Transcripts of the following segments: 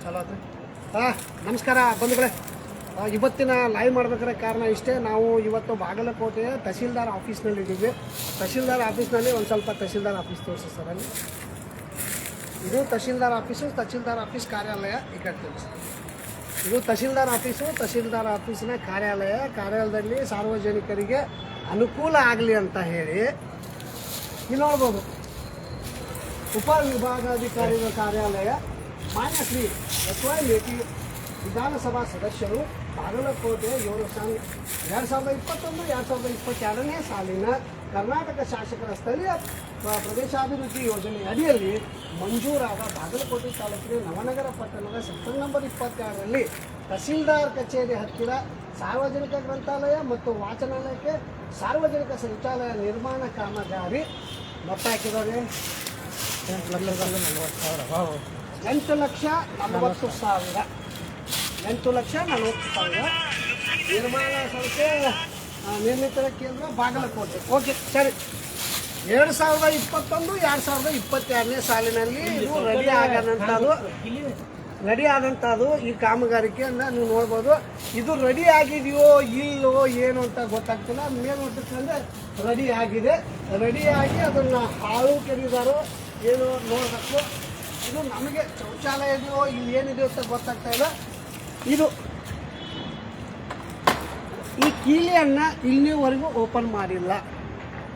ಚಲೋ ಆತ್ರಿ. ನಮಸ್ಕಾರ ಬಂಧುಗಳೇ. ಇವತ್ತಿನ ಲೈವ್ ಮಾಡ್ಬೇಕಾದ್ರೆ ಕಾರಣ ಇಷ್ಟೇ. ನಾವು ಇವತ್ತು ಬಾಗಲಕೋಟೆಯ ತಹಸೀಲ್ದಾರ್ ಆಫೀಸ್ನಲ್ಲಿ ಇದ್ದೀವಿ. ತಹಸೀಲ್ದಾರ್ ಆಫೀಸ್ನಲ್ಲಿ ಒಂದು ಸ್ವಲ್ಪ ತಹಸೀಲ್ದಾರ್ ಆಫೀಸ್ ತೋರಿಸಿ ಸರ್. ಅಲ್ಲಿ ಇದು ತಹಸೀಲ್ದಾರ್ ಆಫೀಸು, ತಹಸೀಲ್ದಾರ್ ಆಫೀಸ್ ಕಾರ್ಯಾಲಯ. ಈ ಕಡೆ ತೋರಿಸಿ. ಇದು ತಹಸೀಲ್ದಾರ್ ಆಫೀಸು, ತಹಸೀಲ್ದಾರ್ ಆಫೀಸಿನ ಕಾರ್ಯಾಲಯ. ಕಾರ್ಯಾಲಯದಲ್ಲಿ ಸಾರ್ವಜನಿಕರಿಗೆ ಅನುಕೂಲ ಆಗಲಿ ಅಂತ ಹೇಳಿ ಇಲ್ಲಿ ನೋಡ್ಬೋದು ಉಪವಿಭಾಗಾಧಿಕಾರಿಗಳ ಕಾರ್ಯಾಲಯ. ಮಾನ್ಯ ಶ್ರೀ ಎಸ್.ವೈ. ಮೇಟಿ ವಿಧಾನಸಭಾ ಸದಸ್ಯರು ಬಾಗಲಕೋಟೆ 2021-2022ನೇ ಸಾಲಿನ ಕರ್ನಾಟಕ ಶಾಸಕರ ಸ್ಥಳೀಯ ಪ್ರದೇಶಾಭಿವೃದ್ಧಿ ಯೋಜನೆ ಅಡಿಯಲ್ಲಿ ಮಂಜೂರಾದ ಬಾಗಲಕೋಟೆ ತಾಲೂಕಿನ ನವನಗರ ಪಟ್ಟಣದ ಸೆಕ್ಟರ್ ನಂಬರ್ 22ರಲ್ಲಿ ತಹಸೀಲ್ದಾರ್ ಕಚೇರಿ ಹತ್ತಿರ ಸಾರ್ವಜನಿಕ ಗ್ರಂಥಾಲಯ ಮತ್ತು ವಾಚನಾಲಯಕ್ಕೆ ಸಾರ್ವಜನಿಕ ಶೌಚಾಲಯ ನಿರ್ಮಾಣ ಕಾಮಗಾರಿ ಮೊತ್ತ ಹಾಕಿದ್ದಾರೆ 8,40,000 ನಿರ್ಮಾಣ ಸಂಸ್ಥೆ ನಿರ್ಮಿತ ಕೇಂದ್ರ ಬಾಗಲಕೋಟೆ. ಓಕೆ ಸರಿ. 2021-2022ನೇ ಸಾಲಿನಲ್ಲಿ ಇದು ರೆಡಿ ಆದಂಥದ್ದು ಈ ಕಾಮಗಾರಿಕೆಯನ್ನು ನೀವು ನೋಡ್ಬೋದು. ಇದು ರೆಡಿ ಆಗಿದೆಯೋ ಇಲ್ಲೋ ಏನು ಅಂತ ಗೊತ್ತಾಗ್ತಿಲ್ಲ. ಮೇಲ್ನೋಟಕ್ಕೆ ರೆಡಿ ಆಗಿದೆ. ರೆಡಿಯಾಗಿ ಅದನ್ನು ಹಾಳು ಕೆರಿದಾರೋ ಏನು ನೋಡಬೇಕು. ಇದು ನಮಗೆ ಶೌಚಾಲಯ ಇದೆಯೋ ಇಲ್ಲಿ ಏನಿದೆ ಅಂತ ಗೊತ್ತಾಗ್ತಾ ಇಲ್ಲ. ಇದು ಈ ಕೀಲಿಯನ್ನು ಇಲ್ಲಿವರೆಗೂ ಓಪನ್ ಮಾಡಿಲ್ಲ.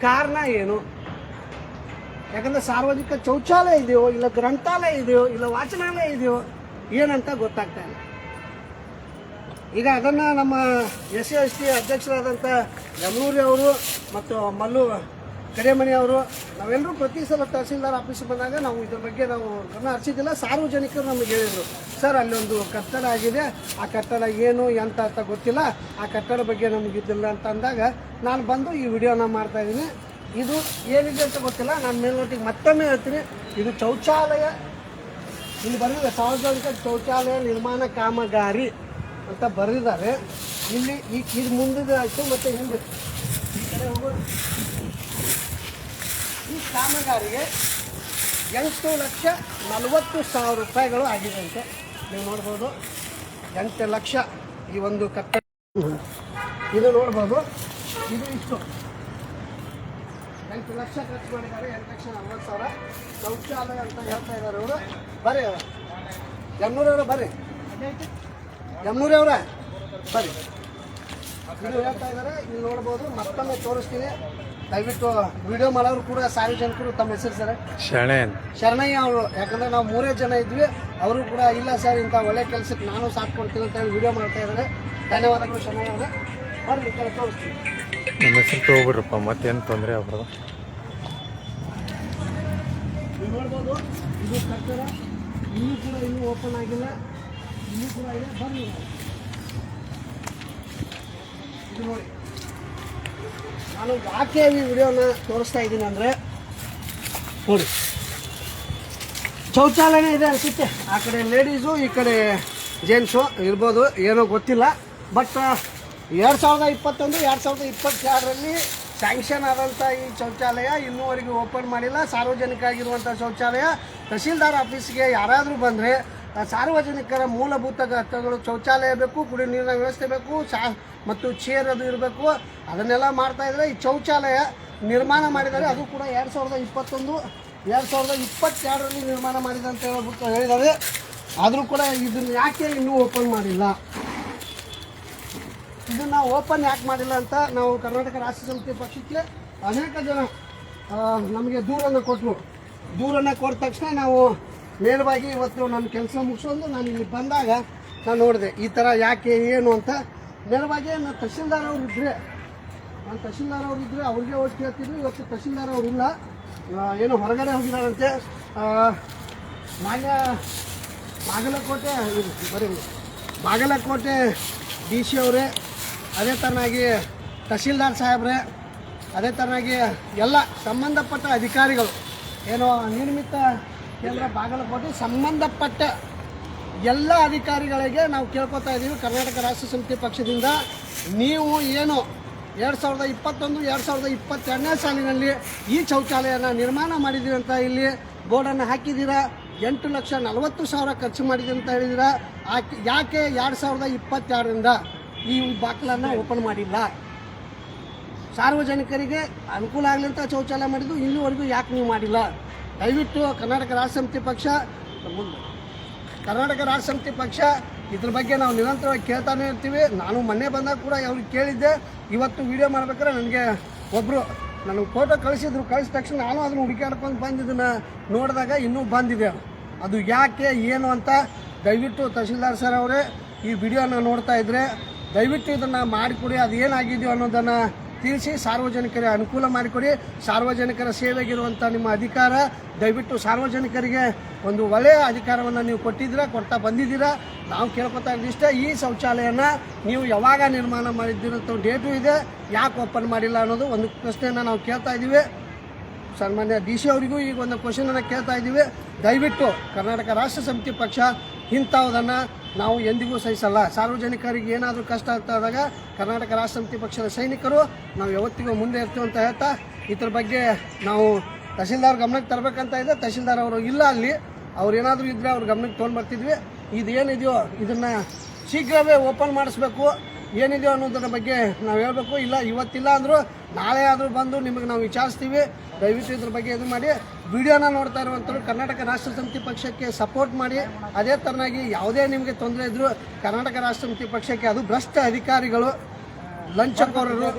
ಕಾರಣ ಏನು? ಯಾಕಂದರೆ ಸಾರ್ವಜನಿಕ ಶೌಚಾಲಯ ಇದೆಯೋ ಇಲ್ಲ ಗ್ರಂಥಾಲಯ ಇದೆಯೋ ಇಲ್ಲ ವಾಚನಾಲಯ ಇದೆಯೋ ಏನಂತ ಗೊತ್ತಾಗ್ತಾ ಇಲ್ಲ. ಈಗ ಅದನ್ನು ನಮ್ಮ SC/ST ಅಧ್ಯಕ್ಷರಾದಂಥ ಯಮನೂರಿ ಅವರು ಮತ್ತು ಮಲ್ಲು ಕಡೆಮಣಿ ಅವರು ನಾವೆಲ್ಲರೂ ಪ್ರತಿ ಸಲ ತಹಸೀಲ್ದಾರ್ ಆಫೀಸಿಗೆ ಬಂದಾಗ ನಾವು ಇದ್ರ ಬಗ್ಗೆ ನಾವು ಗಮನ ಹರಿಸಿದ್ದಿಲ್ಲ. ಸಾರ್ವಜನಿಕರು ನಮಗೆ ಹೇಳಿದರು, ಸರ್ ಅಲ್ಲೊಂದು ಕಟ್ಟಡ ಆಗಿದೆ, ಆ ಕಟ್ಟಡ ಏನು ಎಂತ ಅಂತ ಗೊತ್ತಿಲ್ಲ, ಆ ಕಟ್ಟಡ ಬಗ್ಗೆ ನಮಗಿದ್ದಿಲ್ಲ ಅಂತ ಅಂದಾಗ ನಾನು ಬಂದು ಈ ವಿಡಿಯೋನ ಮಾಡ್ತಾಯಿದ್ದೀನಿ. ಇದು ಏನಿದೆ ಅಂತ ಗೊತ್ತಿಲ್ಲ. ನಾನು ಮೇಲ್ನೋಟಿಗೆ ಮತ್ತೊಮ್ಮೆ ಹೇಳ್ತೀನಿ, ಇದು ಶೌಚಾಲಯ ಇಲ್ಲಿ ಬರೆದಿದೆ, ಸಾರ್ವಜನಿಕ ಶೌಚಾಲಯ ನಿರ್ಮಾಣ ಕಾಮಗಾರಿ ಅಂತ ಬರೆದಿದ್ದಾರೆ. ಇಲ್ಲಿ ಇದು ಮುಂದಿದೆ ಆಯಿತು ಮತ್ತು ಹಿಂದೆ ಈ ಕಡೆ ಹೋಗೋದು. ಈ ಕಾಮಗಾರಿಗೆ 8,40,000 ರೂಪಾಯಿಗಳು ಆಗಿದೆ ಅಂತೆ. ನೀವು ನೋಡ್ಬೋದು 8 ಲಕ್ಷ ಈ ಒಂದು ಕಟ್ಟಡ. ಇದು ನೋಡ್ಬೋದು, ಇದು ಇಷ್ಟು 8 ಲಕ್ಷ ಖರ್ಚು ಮಾಡಿದ್ದಾರೆ. 8,40,000 ಶೌಚಾಲಯ ಅಂತ ಹೇಳ್ತಾ ಇದ್ದಾರೆ ಅವರು. ಬರ್ರಿ ಯಮನೂರವ್ರ, ಬರ್ರಿ ಯಮನೂರಿ ಅವರ ಬರ್ರಿ. ಇದು ಹೇಳ್ತಾ ಇದ್ದಾರೆ, ಇಲ್ಲಿ ನೋಡ್ಬೋದು. ಮತ್ತೊಮ್ಮೆ ತೋರಿಸ್ತೀನಿ, ದಯವಿಟ್ಟು ವಿಡಿಯೋ ಮಾಡೋರು ಕೂಡ ಸಾರ್ವಜನಿಕರು. ತಮ್ಮ ಹೆಸರು ಸರ್? ಶರಣಯ್ಯ ಅವರು. ಯಾಕಂದರೆ ನಾವು 3 ಜನ ಇದ್ವಿ. ಅವರು ಕೂಡ ಇಲ್ಲ ಸರ್ ಇಂಥ ಒಳ್ಳೆ ಕೆಲಸಕ್ಕೆ ನಾನು ಸಾಥ್ ಕೊಡ್ತೀನಿ ಅಂತ ಹೇಳಿ ವಿಡಿಯೋ ಮಾಡ್ತಾ ಇದ್ದಾರೆ. ಧನ್ಯವಾದಗಳು ಶರಣಯ್ಯ ಅವರೇ. ಬರ್ರಿ ಈ ಕಡೆ ತೋರಿಸ್ತೀನಿ. ನಮ್ಮ ಹೆಸರು ತಗೋಬಿಡ್ರಪ್ಪ, ಮತ್ತೇನು ತೊಂದರೆ ಆಗ್ಬಾರ್ದು. ನೀವು ನೋಡ್ಬೋದು, ಇದು ಕಟ್ಟಡ ಇನ್ನೂ ಕೂಡ ಓಪನ್ ಆಗಿಲ್ಲ. ಇನ್ನೂ ಕೂಡ ಇದೆ. ಬರ್ರಿ ಇದು ನೋಡಿ. ನಾನು ಯಾಕೆ ಈ ವಿಡಿಯೋನ ತೋರಿಸ್ತಾ ಇದ್ದೀನಿ ಅಂದರೆ ನೋಡಿ, ಶೌಚಾಲಯನೇ ಇದೆ ಅನಿಸುತ್ತೆ. ಆ ಕಡೆ ಲೇಡೀಸು, ಈ ಕಡೆ ಜೆಂಟ್ಸು ಇರ್ಬೋದು, ಏನೋ ಗೊತ್ತಿಲ್ಲ. ಬಟ್ 2021-2022ರಲ್ಲಿ ಸ್ಯಾಂಕ್ಷನ್ ಆದಂಥ ಈ ಶೌಚಾಲಯ ಇನ್ನೂವರೆಗೂ ಓಪನ್ ಮಾಡಿಲ್ಲ. ಸಾರ್ವಜನಿಕ ಆಗಿರುವಂಥ ಶೌಚಾಲಯ. ತಹಸೀಲ್ದಾರ್ ಆಫೀಸ್ಗೆ ಯಾರಾದರೂ ಬಂದರೆ ಸಾರ್ವಜನಿಕರ ಮೂಲಭೂತ ಅಗತ್ಯಗಳು ಶೌಚಾಲಯ ಬೇಕು, ಕುಡಿಯುವ ನೀರಿನ ವ್ಯವಸ್ಥೆ ಬೇಕು, ಮತ್ತು ಚೇರ್ ಅದು ಇರಬೇಕು. ಅದನ್ನೆಲ್ಲ ಮಾಡ್ತಾಯಿದ್ರೆ ಈ ಶೌಚಾಲಯ ನಿರ್ಮಾಣ ಮಾಡಿದ್ದಾರೆ. ಅದು ಕೂಡ 2021-2022ರಲ್ಲಿ ನಿರ್ಮಾಣ ಮಾಡಿದೆ ಅಂತ ಹೇಳ್ಬಿಟ್ಟು ಹೇಳಿದ್ದಾರೆ. ಆದರೂ ಕೂಡ ಇದನ್ನು ಯಾಕೆ ಇನ್ನೂ ಓಪನ್ ಮಾಡಿಲ್ಲ, ಇದನ್ನು ಓಪನ್ ಯಾಕೆ ಮಾಡಿಲ್ಲ ಅಂತ ನಾವು ಕರ್ನಾಟಕ ರಾಷ್ಟ್ರ ಸಮಿತಿ ಪಕ್ಷಕ್ಕೆ ಅನೇಕ ಜನ ನಮಗೆ ದೂರನ್ನು ಕೊಟ್ಟರು. ದೂರನ್ನು ಕೊಟ್ಟ ತಕ್ಷಣ ನಾವು ನೇರವಾಗಿ ಇವತ್ತು ನನ್ನ ಕೆಲಸ ಮುಗಿಸೋದು ನಾನು ಇಲ್ಲಿ ಬಂದಾಗ ನಾನು ನೋಡಿದೆ ಈ ಥರ ಯಾಕೆ ಏನು ಅಂತ. ನೇರವಾಗಿ ನಾನು ತಹಸೀಲ್ದಾರ್ ಅವರು ಇದ್ದರೆ ಅವ್ರಿಗೆ ಹೋಗಿ ಕೇಳ್ತಿದ್ವಿ. ಇವತ್ತು ತಹಸೀಲ್ದಾರ್ ಅವರು ಇಲ್ಲ, ಏನೋ ಹೊರಗಡೆ ಹೋಗಿದ್ದಾರಂತೆ. ಬಾಗಲಕೋಟೆ DC ಅವರೇ, ಅದೇ ಥರನಾಗಿ ತಹಸೀಲ್ದಾರ್ ಸಾಹೇಬ್ರೆ, ಅದೇ ಥರನಾಗಿ ಎಲ್ಲ ಸಂಬಂಧಪಟ್ಟ ಅಧಿಕಾರಿಗಳು, ಏನೋ ನಿರ್ಮಿತ ಕೇಂದ್ರ ಬಾಗಲಕೋಟೆ ಸಂಬಂಧಪಟ್ಟ ಎಲ್ಲ ಅಧಿಕಾರಿಗಳಿಗೆ ನಾವು ಕೇಳ್ಕೊತಾ ಇದ್ದೀವಿ ಕರ್ನಾಟಕ ರಾಷ್ಟ್ರ ಸಮಿತಿ ಪಕ್ಷದಿಂದ. ನೀವು ಏನು 2021-2022ನೇ ಸಾಲಿನಲ್ಲಿ ಈ ಶೌಚಾಲಯನ ನಿರ್ಮಾಣ ಮಾಡಿದ್ದೀವಿ ಅಂತ ಇಲ್ಲಿ ಬೋರ್ಡನ್ನು ಹಾಕಿದ್ದೀರಾ. 8,40,000 ಖರ್ಚು ಮಾಡಿದೆ ಅಂತ ಹೇಳಿದ್ರೆ ಯಾಕೆ 2022ರಿಂದ ಈ ಬಾಗಿಲನ್ನು ಓಪನ್ ಮಾಡಿಲ್ಲ? ಸಾರ್ವಜನಿಕರಿಗೆ ಅನುಕೂಲ ಆಗಲಿ ಅಂತ ಶೌಚಾಲಯ ಮಾಡಿದ್ದು ಇಲ್ಲಿವರೆಗೂ ಯಾಕೆ ನೀವು ಮಾಡಿಲ್ಲ? ದಯವಿಟ್ಟು ಕರ್ನಾಟಕ ರಾಷ್ಟ್ರ ಸಮಿತಿ ಪಕ್ಷ ಇದ್ರ ಬಗ್ಗೆ ನಾವು ನಿರಂತರವಾಗಿ ಕೇಳ್ತಾನೆ ಇರ್ತೀವಿ. ನಾನು ಮೊನ್ನೆ ಬಂದಾಗ ಕೂಡ ಅವ್ರಿಗೆ ಕೇಳಿದ್ದೆ. ಇವತ್ತು ವಿಡಿಯೋ ಮಾಡ್ಬೇಕಾದ್ರೆ ನನಗೆ ಒಬ್ಬರು ನನಗೆ ಫೋಟೋ ಕಳಿಸಿದ್ರು. ಕಳಿಸಿದ ತಕ್ಷಣ ನಾನು ಅದನ್ನು ಹುಡುಕಾಡ್ಕೊಂಡು ಬಂದಿದ್ದನ್ನು ನೋಡಿದಾಗ ಇನ್ನೂ ಬಂದಿದೆ. ಅದು ಯಾಕೆ ಏನು ಅಂತ ದಯವಿಟ್ಟು ತಹಶೀಲ್ದಾರ್ ಸರ್ ಅವರೇ ಈ ವಿಡಿಯೋನ ನೋಡ್ತಾ ಇದ್ದರೆ ದಯವಿಟ್ಟು ಇದನ್ನು ಮಾಡಿಕೊಡಿ. ಅದು ಏನಾಗಿದೆಯೋ ಅನ್ನೋದನ್ನು ತಿಳಿಸಿ ಸಾರ್ವಜನಿಕರಿಗೆ ಅನುಕೂಲ ಮಾಡಿಕೊಡಿ. ಸಾರ್ವಜನಿಕರ ಸೇವೆಗಿರುವಂಥ ನಿಮ್ಮ ಅಧಿಕಾರ ದಯವಿಟ್ಟು ಸಾರ್ವಜನಿಕರಿಗೆ ಒಂದು ಒಳ್ಳೆಯ ಅಧಿಕಾರವನ್ನು ನೀವು ಕೊಡ್ತಾ ಬಂದಿದ್ದೀರಾ. ನಾವು ಕೇಳ್ಕೊತಾ ಇದ್ದಿಷ್ಟೇ, ಈ ಶೌಚಾಲಯನ ನೀವು ಯಾವಾಗ ನಿರ್ಮಾಣ ಮಾಡಿದ್ದೀರಂತ ಡೇಟು ಇದೆ, ಯಾಕೆ ಓಪನ್ ಮಾಡಿಲ್ಲ ಅನ್ನೋದು ಒಂದು ಪ್ರಶ್ನೆಯನ್ನು ನಾವು ಕೇಳ್ತಾ ಇದ್ದೀವಿ. ಸನ್ಮಾನ್ಯ DC ಅವರಿಗೂ ಈಗ ಒಂದು ಕ್ವಶನನ್ನು ಕೇಳ್ತಾ ಇದ್ದೀವಿ. ದಯವಿಟ್ಟು ಕರ್ನಾಟಕ ರಾಷ್ಟ್ರ ಸಮಿತಿ ಪಕ್ಷ ಇಂಥವುದನ್ನು ನಾವು ಎಂದಿಗೂ ಸಹಿಸಲ್ಲ. ಸಾರ್ವಜನಿಕರಿಗೆ ಏನಾದರೂ ಕಷ್ಟ ಆಗ್ತಾದಾಗ ಕರ್ನಾಟಕ ರಾಷ್ಟ್ರ ಸಮಿತಿ ಪಕ್ಷದ ಸೈನಿಕರು ನಾವು ಯಾವತ್ತಿಗೂ ಮುಂದೆ ಇರ್ತೀವಿ ಅಂತ ಹೇಳ್ತಾ ಇದ್ರ ಬಗ್ಗೆ ನಾವು ತಹಶೀಲ್ದಾರ್ ಗಮನಕ್ಕೆ ತರಬೇಕಂತ ಇದೆ. ತಹಶೀಲ್ದಾರ್ ಅವರು ಇಲ್ಲ, ಅಲ್ಲಿ ಅವ್ರು ಏನಾದರೂ ಇದ್ದರೆ ಅವ್ರ ಗಮನಕ್ಕೆ ತೊಗೊಂಡು ಬರ್ತಿದ್ವಿ. ಇದೇನಿದೆಯೋ ಇದನ್ನು ಶೀಘ್ರವೇ ಓಪನ್ ಮಾಡಿಸ್ಬೇಕು. ಏನಿದೆಯೋ ಅನ್ನೋದ್ರ ಬಗ್ಗೆ ನಾವು ಹೇಳಬೇಕು. ಇಲ್ಲ ಇವತ್ತಿಲ್ಲ ಅಂದರೂ ನಾಳೆ ಆದರೂ ಬಂದು ನಿಮಗೆ ನಾವು ವಿಚಾರಿಸ್ತೀವಿ. ದಯವಿಟ್ಟು ಇದ್ರ ಬಗ್ಗೆ ಇದು ಮಾಡಿ. ವಿಡಿಯೋನ ನೋಡ್ತಾ ಇರುವಂಥವ್ರು ಕರ್ನಾಟಕ ರಾಷ್ಟ್ರ ಸಮಿತಿ ಪಕ್ಷಕ್ಕೆ ಸಪೋರ್ಟ್ ಮಾಡಿ. ಅದೇ ಥರನಾಗಿ ಯಾವುದೇ ನಿಮಗೆ ತೊಂದರೆ ಇದ್ದರೂ ಕರ್ನಾಟಕ ರಾಷ್ಟ್ರ ಸಮಿತಿ ಪಕ್ಷಕ್ಕೆ, ಅದು ಭ್ರಷ್ಟ ಅಧಿಕಾರಿಗಳು, ಲಂಚಕೋರರು,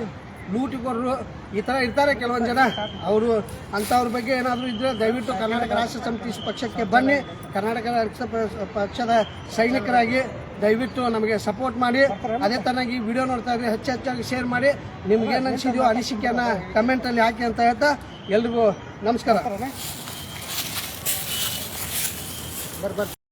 ಲೂಟಿಕೋರರು ಈ ಥರ ಇರ್ತಾರೆ ಕೆಲವೊಂದು ಜನ, ಅವರು ಅಂಥವ್ರ ಬಗ್ಗೆ ಏನಾದರೂ ಇದ್ದರೆ ದಯವಿಟ್ಟು ಕರ್ನಾಟಕ ರಾಷ್ಟ್ರ ಸಮಿತಿ ಪಕ್ಷಕ್ಕೆ ಬನ್ನಿ. ಕರ್ನಾಟಕ ರಾಷ್ಟ್ರ ಪಕ್ಷದ ಸೈನಿಕರಾಗಿ ದಯವಿಟ್ಟು ನಮಗೆ ಸಪೋರ್ಟ್ ಮಾಡಿ. ಅದೇ ಥರನಾಗಿ ಈ ವಿಡಿಯೋ ನೋಡ್ತಾ ಇದ್ರೆ ಹೆಚ್ಚಾಗಿ ಶೇರ್ ಮಾಡಿ. ನಿಮ್ಗೆ ಏನು ಅನಿಸಿದೆಯೋ ಅನಿಸಿಕೆಯನ್ನು ಕಮೆಂಟಲ್ಲಿ ಹಾಕಿ ಅಂತ ಹೇಳ್ತಾ ಎಲ್ರಿಗೂ ನಮಸ್ಕಾರ.